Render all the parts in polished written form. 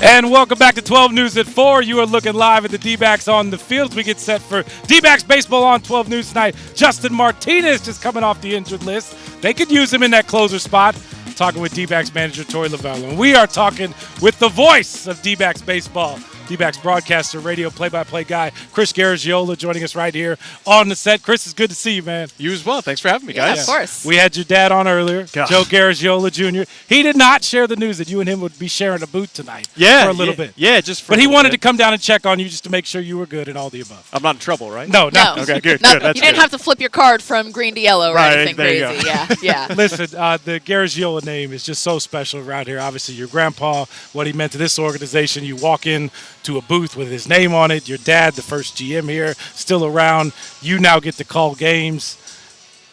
And welcome back to 12 News at 4. You are looking live at the D-backs on the field. We get set for D-backs baseball on 12 News tonight. Justin Martinez just coming off the injured list. They could use him in that closer spot. Talking with D-backs manager Tori Lavello. And we are talking with the voice of D-backs baseball, D-backs broadcaster, radio play-by-play guy, Chris Garagiola, joining us right here on the set. Chris, it's good to see you, man. You as well. Thanks for having me, guys. Yeah, of course. We had your dad on earlier, God. Joe Garagiola Jr. He did not share the news that you and him would be sharing a booth tonight for a little bit. Yeah, just for But a he little wanted bit. to come down and check on you just to make sure you were good and all the above. I'm not in trouble, right? No. Okay, good. Not- That's you didn't good. have to flip your card from green to yellow or Right, anything there you crazy. go. Yeah. Listen, the Garagiola name is just so special around here. Obviously, your grandpa, what he meant to this organization. You walk in to a booth with his name on it. Your dad, the first GM here, still around. You now get to call games.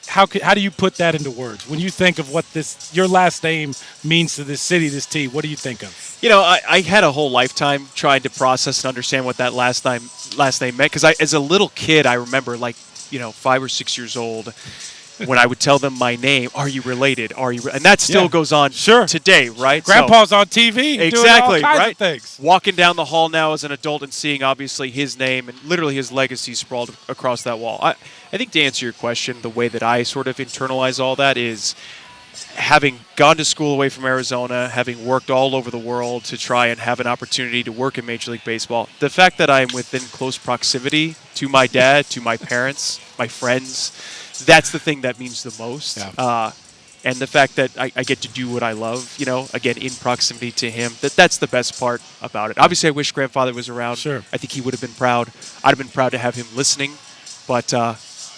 How do you put that into words? When you think of what your last name means to this city, this team, what do you think of? You know, I had a whole lifetime trying to process and understand what that last name meant. Because as a little kid, I remember, 5 or 6 years old, when I would tell them my name, are you related? And that still goes on today, right? Grandpa's on TV exactly, doing all kinds right? of things. Walking down the hall now as an adult and seeing, obviously, his name and literally his legacy sprawled across that wall. I think to answer your question, the way that I sort of internalize all that is having gone to school away from Arizona, having worked all over the world to try and have an opportunity to work in Major League Baseball, the fact that I'm within close proximity to my dad, to my parents, my friends, that's the thing that means the most. Yeah. And the fact that I get to do what I love, again, in proximity to him, that's the best part about it. Obviously, I wish grandfather was around. Sure. I think he would have been proud. I'd have been proud to have him listening. But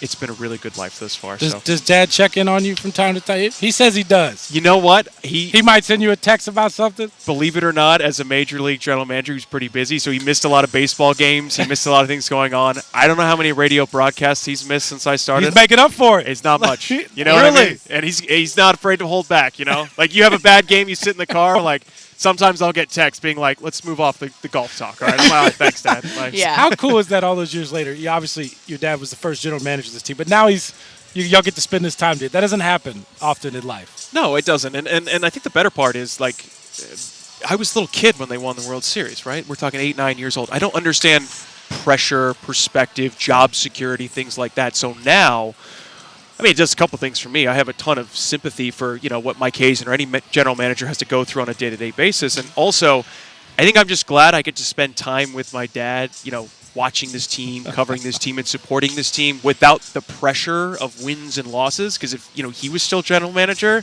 it's been a really good life thus far. Does Dad check in on you from time to time? He says he does. You know what? He might send you a text about something. Believe it or not, as a Major League general manager, he's pretty busy, so he missed a lot of baseball games. He missed a lot of things going on. I don't know how many radio broadcasts he's missed since I started. He's making up for it. It's not much. You know what I mean? And he's not afraid to hold back, Like, you have a bad game, you sit in the car, sometimes I'll get texts being like, let's move off the golf talk, all right? I'm like, thanks, Dad. Yeah. How cool is that all those years later? Obviously, your dad was the first general manager of this team, but now y'all get to spend this time together. That doesn't happen often in life. No, it doesn't. And I think the better part is, I was a little kid when they won the World Series, right? We're talking 8, 9 years old. I don't understand pressure, perspective, job security, things like that. So now, it does a couple things for me. I have a ton of sympathy for, what Mike Hazen or any general manager has to go through on a day-to-day basis. And also, I think I'm just glad I get to spend time with my dad, watching this team, covering this team, and supporting this team without the pressure of wins and losses. Because if, he was still general manager,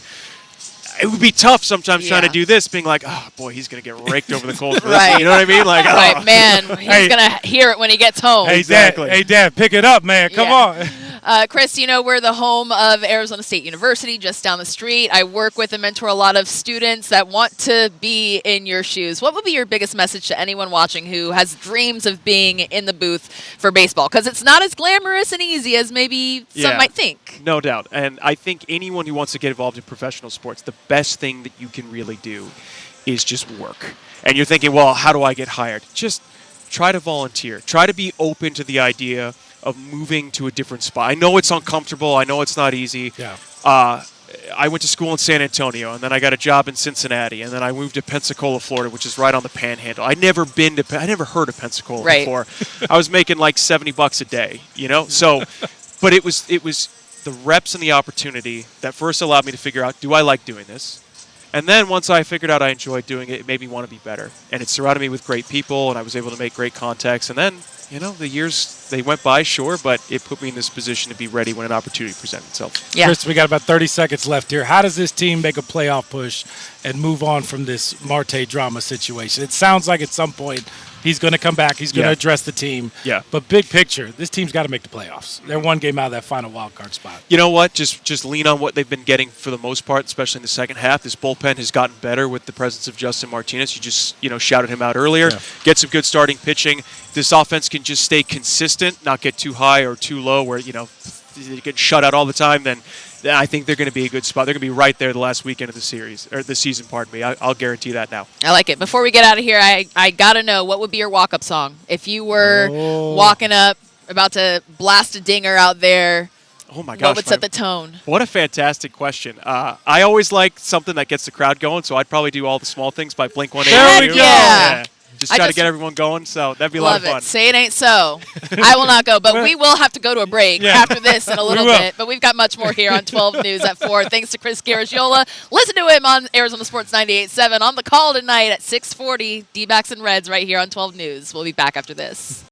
it would be tough sometimes trying to do this, being like, oh, boy, he's going to get raked over the coals for this. You know what I mean? Right, man, he's going to hear it when he gets home. Hey, Dad, pick it up, man. Come on. Chris, we're the home of Arizona State University, just down the street. I work with and mentor a lot of students that want to be in your shoes. What would be your biggest message to anyone watching who has dreams of being in the booth for baseball? Because it's not as glamorous and easy as maybe some might think. No doubt. And I think anyone who wants to get involved in professional sports, the best thing that you can really do is just work. And you're thinking, well, how do I get hired? Just try to volunteer. Try to be open to the idea of moving to a different spot. I know it's uncomfortable. I know it's not easy. Yeah. I went to school in San Antonio, and then I got a job in Cincinnati, and then I moved to Pensacola, Florida, which is right on the Panhandle. I never heard of Pensacola before. I was making like $70 a day, So, but it was the reps and the opportunity that first allowed me to figure out, do I like doing this? And then once I figured out I enjoyed doing it, it made me want to be better. And it surrounded me with great people, and I was able to make great contacts. And then, the years, they went by, sure, but it put me in this position to be ready when an opportunity presented itself. Yeah. Chris, we got about 30 seconds left here. How does this team make a playoff push and move on from this Marte drama situation? It sounds like at some point he's going to come back. He's going to address the team. Yeah. But big picture, this team's got to make the playoffs. They're one game out of that final wild card spot. You know what? Just lean on what they've been getting for the most part, especially in the second half. This bullpen has gotten better with the presence of Justin Martinez. You just, shouted him out earlier. Yeah. Get some good starting pitching. This offense can just stay consistent, not get too high or too low where, they get shut out all the time, then I think they're going to be a good spot. They're going to be right there the last weekend of the season, pardon me. I'll guarantee that now. I like it. Before we get out of here, I got to know, what would be your walk-up song? If you were walking up, about to blast a dinger out there, Oh my gosh. What would set the tone? What a fantastic question. I always like something that gets the crowd going, so I'd probably do all the small things by Blink-182. There we go. Yeah. Just try to get everyone going, so that'd be a lot of fun. Love it. Say it ain't so. I will not go, but we will have to go to a break after this in a little bit. But we've got much more here on 12 News at 4. Thanks to Chris Garagiola. Listen to him on Arizona Sports 98.7 on the call tonight at 6:40. D-backs and Reds right here on 12 News. We'll be back after this.